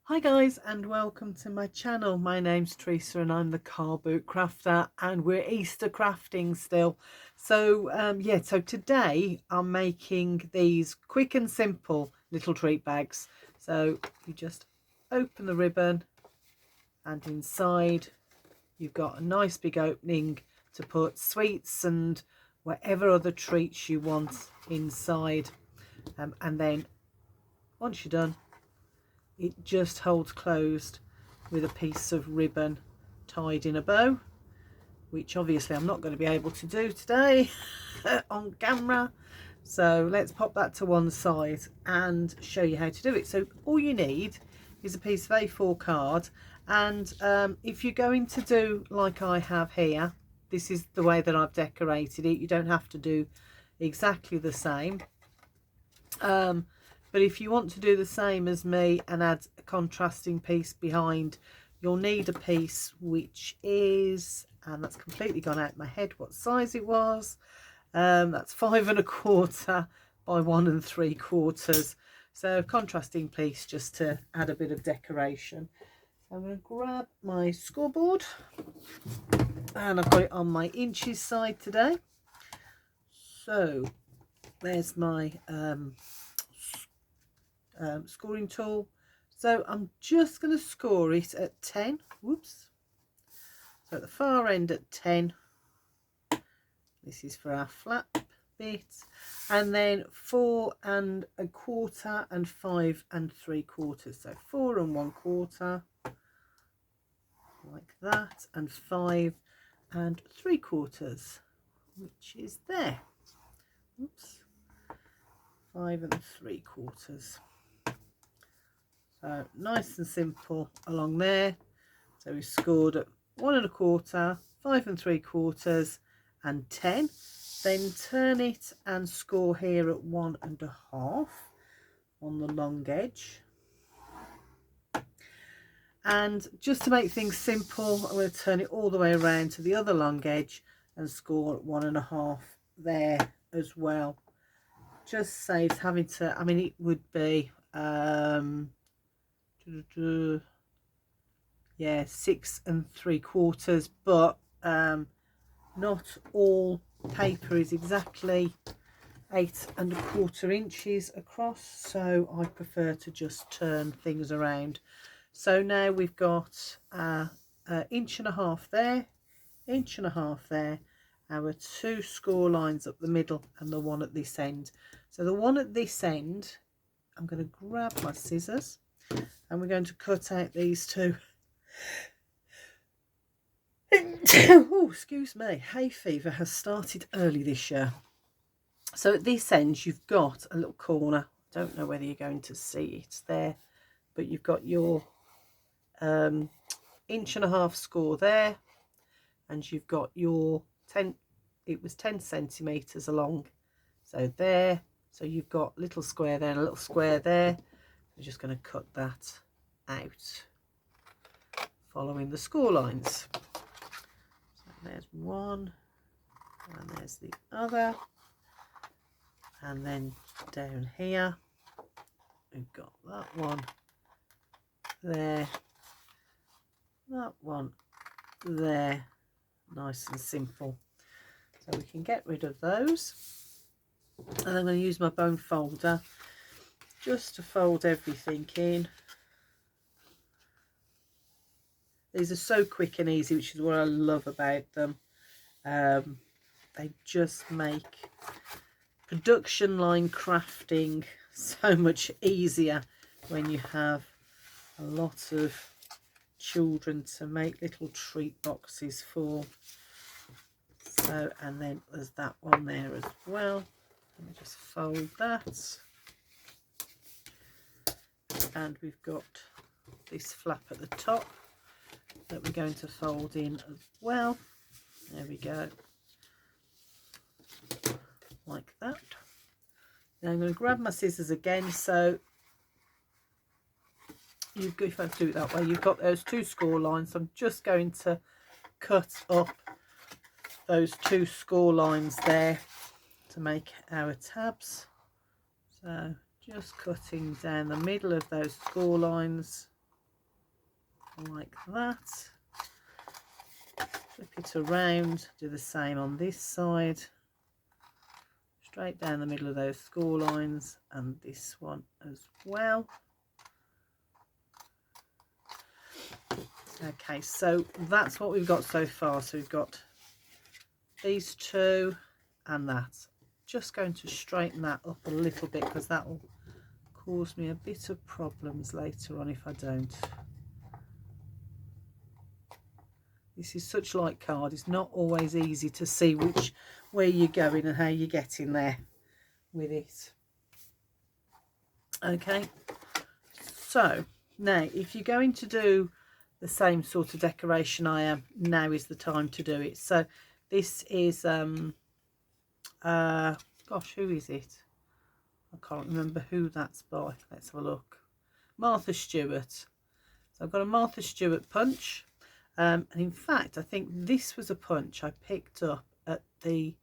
Hi guys, and welcome to my channel. My name's Teresa and I'm the Car Boot Crafter, and we're Easter crafting still. So so today I'm making these quick and simple little treat bags. So you just open the ribbon and inside you've got a nice big opening to put sweets and whatever other treats you want inside. And then once you're done, it just holds closed with a piece of ribbon tied in a bow, which obviously I'm not going to be able to do today on camera. So let's pop that to one side and show you how to do it. So all you need is a piece of A4 card, and if you're going to do like I have here, this is the way that I've decorated it. You don't have to do exactly the same. But if you want to do the same as me and add a contrasting piece behind, you'll need a piece which is, and that's completely gone out of my head what size it was. That's 5 1/4 by 1 3/4. So contrasting piece just to add a bit of decoration. So I'm going to grab my scoreboard, and I've got it on my inches side today. So there's my scoring tool. So I'm just going to score it at 10. Whoops. So at the far end at 10. This is for our flap bit. And then 4 1/4 and 5 3/4. So 4 1/4 like that, and 5 3/4, which is there. Oops. 5 3/4. So nice and simple along there. So we scored at 1 1/4, 5 3/4 and 10. Then turn it and score here at 1 1/2 on the long edge. And just to make things simple, I'm going to turn it all the way around to the other long edge and score at 1 1/2 there as well. Just saves having to, I mean, it would be yeah, 6 3/4, but not all paper is exactly 8 1/4 inches across, so I prefer to just turn things around. So now we've got 1.5 inches there, 1.5 inches there, our 2 score lines up the middle and the one at this end. So the one at this end, I'm going to grab my scissors and we're going to cut out these two. Oh, excuse me, hay fever has started early this year. So at this end you've got a little corner. I don't know whether you're going to see it there, but you've got your 1.5 inches score there, and you've got your 10, it was 10 centimeters along, so there. So you've got a little square there and a little square there. I'm just going to cut that out following the score lines. So there's one, and there's the other, and then down here we've got that one there, that one there. Nice and simple. So we can get rid of those, and I'm going to use my bone folder just to fold everything in. These are so quick and easy, which is what I love about them. They just make production line crafting so much easier when you have a lot of children to make little treat boxes for. So, and then there's that one there as well. Let me just fold that, and we've got this flap at the top that we're going to fold in as well. There we go, like that. Now I'm going to grab my scissors again. So you've got, if I do it that way, you've got those 2 score lines. So I'm just going to cut up those 2 score lines there to make our tabs. So just cutting down the middle of those score lines like that. Flip it around, do the same on this side, straight down the middle of those score lines, and this one as well. Okay, so that's what we've got so far. So we've got these two and that. Just going to straighten that up a little bit because that will cause me a bit of problems later on if I don't. This is such light card, it's not always easy to see where you're going and how you're getting there with it. Okay, so now if you're going to do the same sort of decoration I am, now is the time to do it. So this is gosh, who is it? I can't remember who that's by. Let's have a look. Martha Stewart. So I've got a Martha Stewart punch. And in fact, I think this was a punch I picked up at the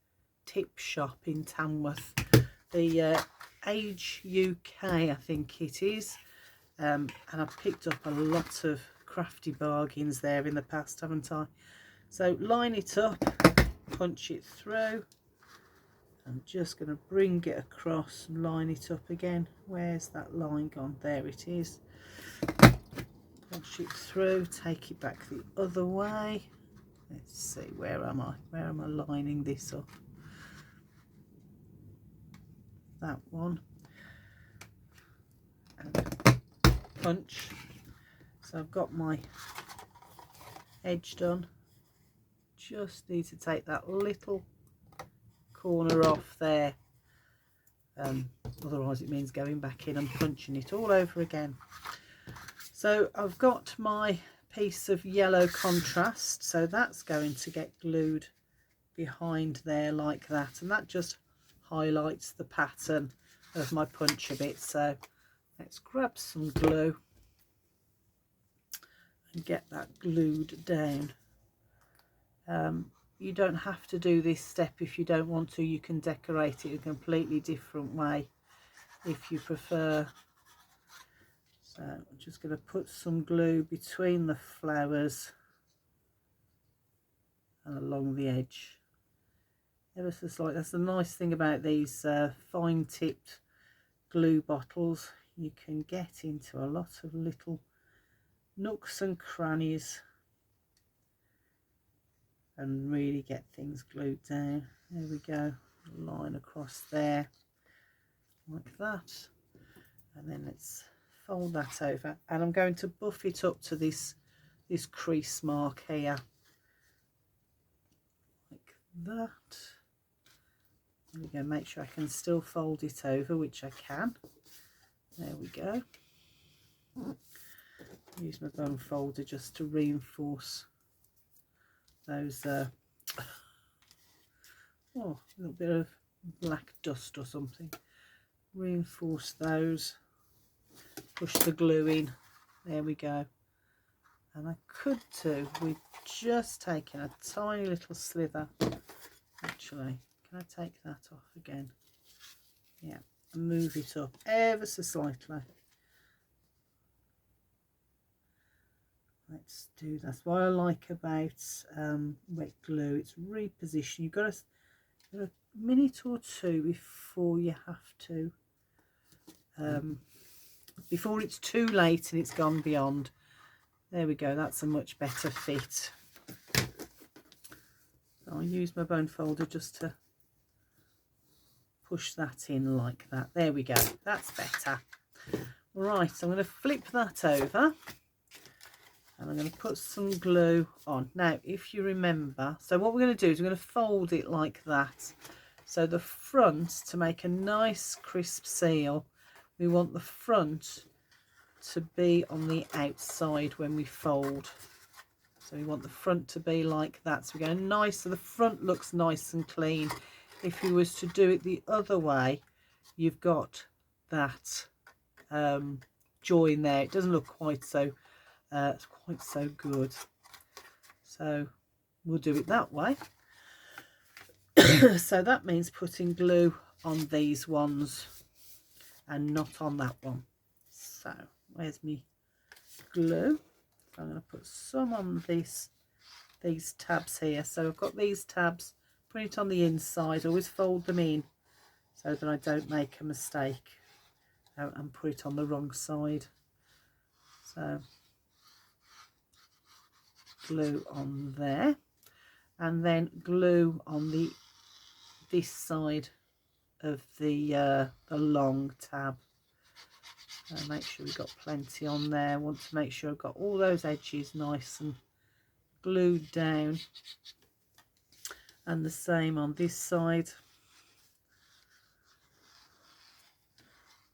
tip shop in Tamworth. The Age UK, I think it is. And I've picked up a lot of crafty bargains there in the past, haven't I? So line it up, punch it through. I'm just going to bring it across and line it up again. Where's that line gone? There it is. Punch it through, take it back the other way. Let's see, where am I? Where am I lining this up? That one. And punch. So I've got my edge done. Just need to take that little corner off there. Otherwise it means going back in and punching it all over again. So I've got my piece of yellow contrast, so that's going to get glued behind there like that, and that just highlights the pattern of my punch a bit. So let's grab some glue and get that glued down. You don't have to do this step if you don't want to. You can decorate it a completely different way if you prefer. So I'm just going to put some glue between the flowers and along the edge. Ever so slightly. That's the nice thing about these fine tipped glue bottles. You can get into a lot of little nooks and crannies and really get things glued down. There we go. Line across there like that. And then let's fold that over, and I'm going to buff it up to this crease mark here like that. There we go. Make sure I can still fold it over, which I can. There we go. Use my bone folder just to reinforce those oh, a little bit of black dust or something. Reinforce those. Push the glue in. There we go. And I could do with just taking a tiny little slither. Actually, can I take that off again? Yeah, and move it up ever so slightly. Let's do that. That's what I like about wet glue. It's reposition. You've got a minute or two before you have to before it's too late and it's gone beyond. There we go. That's a much better fit. I'll use my bone folder just to push that in like that. There we go. That's better. Right, so I'm going to flip that over and I'm going to put some glue on. Now, if you remember, so what we're going to do is we're going to fold it like that. So the front, to make a nice crisp seal, we want the front to be on the outside when we fold. So we want the front to be like that. So we're going nice, so the front looks nice and clean. If you was to do it the other way, you've got that join there. It doesn't look quite so good. So we'll do it that way. So that means putting glue on these ones and not on that one. So where's me glue? I'm going to put some on these tabs here. So I've got these tabs, put it on the inside, always fold them in so that I don't make a mistake and put it on the wrong side. So glue on there, and then glue on this side of the long tab. Make sure we've got plenty on there. I want to make sure I've got all those edges nice and glued down, and the same on this side,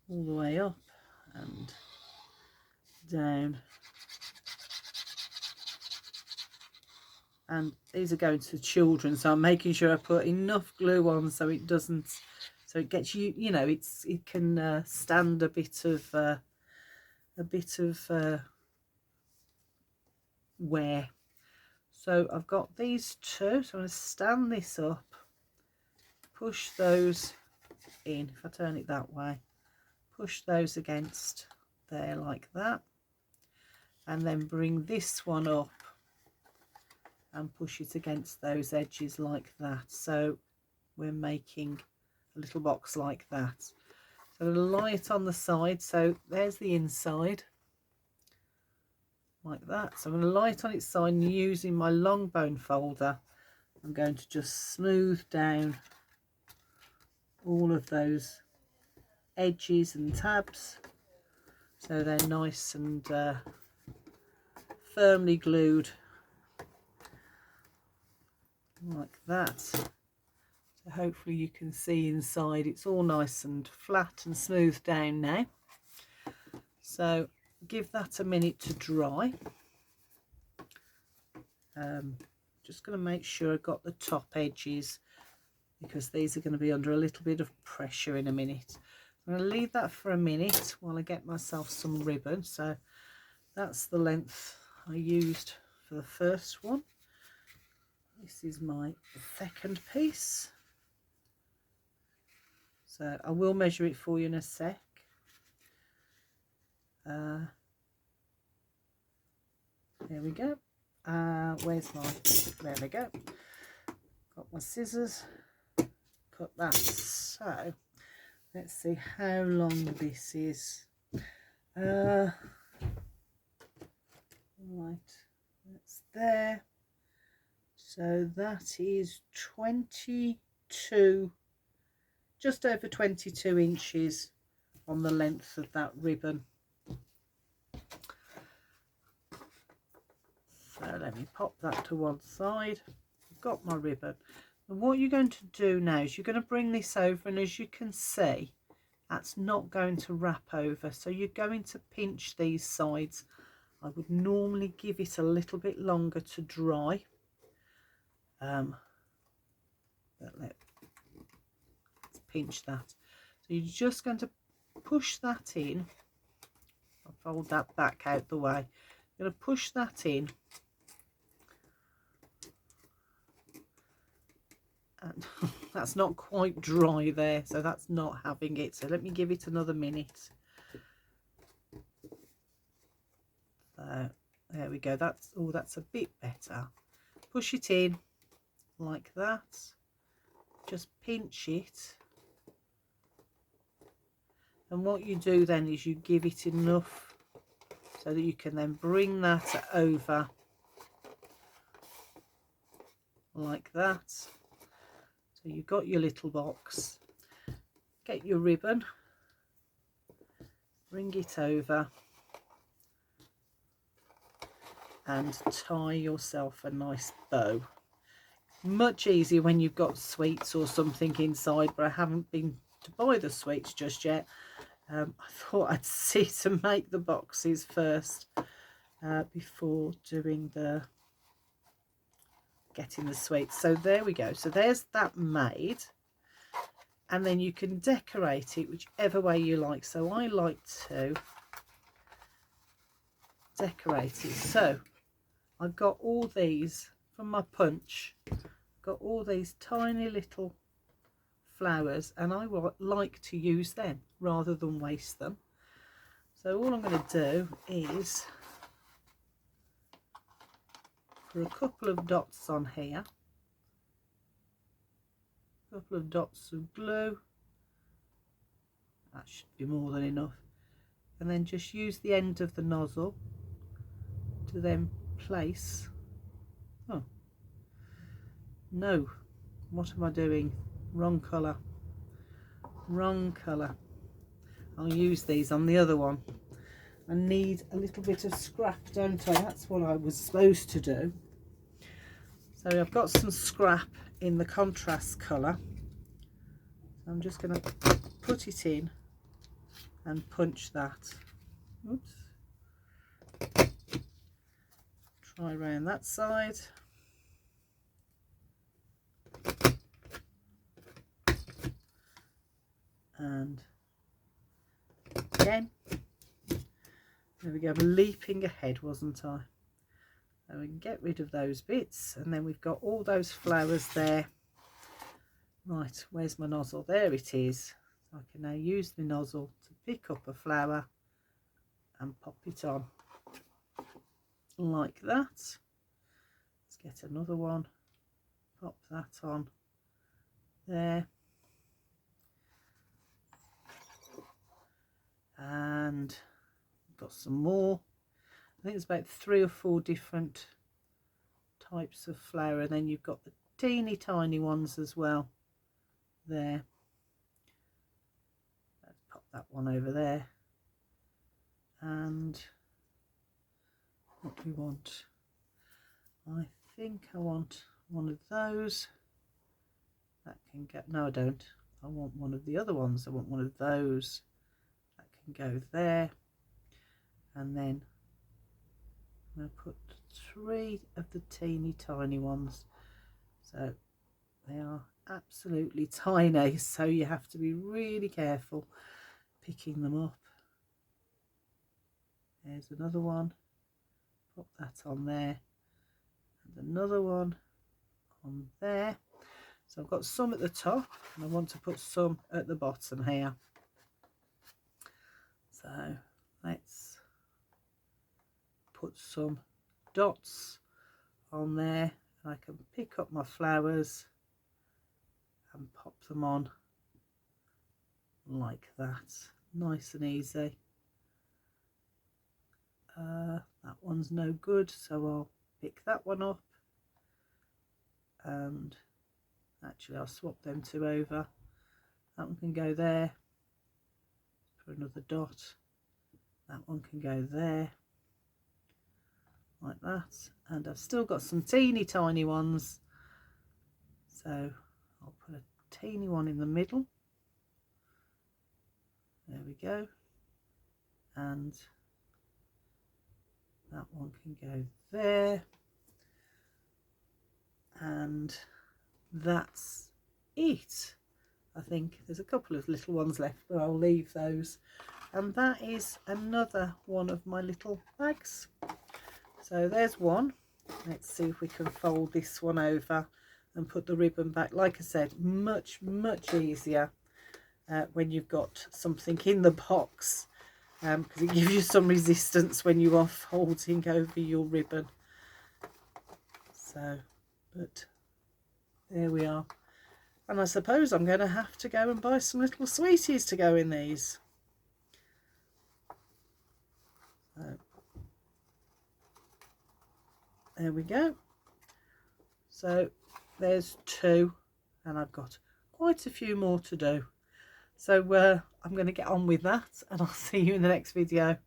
all the way up and down. And these are going to children, so I'm making sure I put enough glue on so it doesn't, so it gets you know, it can stand a bit of wear. So I've got these two, so I'm going to stand this up, push those in. If I turn it that way, push those against there like that, and then bring this one up and push it against those edges like that. So we're making a little box like that. So I'm going to lie it on the side, so there's the inside like that. So I'm going to lie it on its side, and using my long bone folder I'm going to just smooth down all of those edges and tabs so they're nice and firmly glued like that. So hopefully you can see inside it's all nice and flat and smooth down now. So give that a minute to dry. Just going to make sure I've got the top edges, because these are going to be under a little bit of pressure in a minute. I'm going to leave that for a minute while I get myself some ribbon. So that's the length I used for the first one. This is my second piece. So I will measure it for you in a sec. There we go. Where's my, there we go. Got my scissors, cut that. So let's see how long this is. Right, that's there. So that is 22, just over 22 inches on the length of that ribbon. So let me pop that to one side. I've got my ribbon. And what you're going to do now is you're going to bring this over, and as you can see, that's not going to wrap over. So you're going to pinch these sides. I would normally give it a little bit longer to dry. But let's pinch that. So you're just going to push that in. I'll fold that back out the way. You're going to push that in. And that's not quite dry there, so that's not having it. So let me give it another minute. So there we go. That's, oh, that's a bit better. Push it in like that. Just pinch it. And what you do then is you give it enough so that you can then bring that over like that. So you've got your little box. Get your ribbon, bring it over, and tie yourself a nice bow. Much easier when you've got sweets or something inside, but I haven't been to buy the sweets just yet. I thought I'd see to make the boxes first before doing the getting the sweets. So there we go. So there's that made, and then you can decorate it whichever way you like. So I like to decorate it. So I've got all these from my punch, got all these tiny little flowers, and I like to use them rather than waste them. So all I'm going to do is for a couple of dots on here, a couple of dots of glue. That should be more than enough. And then just use the end of the nozzle to then place. Oh no, what am I doing? Wrong colour, wrong colour. I'll use these on the other one. I need a little bit of scrap, don't I? That's what I was supposed to do. So I've got some scrap in the contrast colour. So I'm just going to put it in and punch that. Oops. Try around that side. And again. There we go, I'm leaping ahead, wasn't I? So we can get rid of those bits, and then we've got all those flowers there. Right, where's my nozzle? There it is. So I can now use the nozzle to pick up a flower and pop it on like that. Let's get another one, pop that on there. And got some more. I think there's about 3 or 4 different types of flower, and then you've got the teeny tiny ones as well there. Let's pop that one over there. And what do we want? I think I want one of those. That can get, no I don't, I want one of the other ones. I want one of those. That can go there. And then I'm going to put 3 of the teeny tiny ones. So they are absolutely tiny, so you have to be really careful picking them up. There's another one, pop that on there, and another one on there. So I've got some at the top, and I want to put some at the bottom here. So let's put some dots on there, and I can pick up my flowers and pop them on like that, nice and easy. That one's no good, so I'll pick that one up, and actually I'll swap them 2 over. That one can go there for another dot, that one can go there like that, and I've still got some teeny tiny ones, so I'll put a teeny one in the middle. There we go, and that one can go there, and that's it. I think there's a couple of little ones left, but I'll leave those. And that is another one of my little bags. So there's one. Let's see if we can fold this one over and put the ribbon back. Like I said, much easier when you've got something in the box, because it gives you some resistance when you are folding over your ribbon. So, but there we are. And I suppose I'm going to have to go and buy some little sweeties to go in these. So there we go. So there's 2, and I've got quite a few more to do. So I'm going to get on with that, and I'll see you in the next video.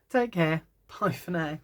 Take care. Bye for now.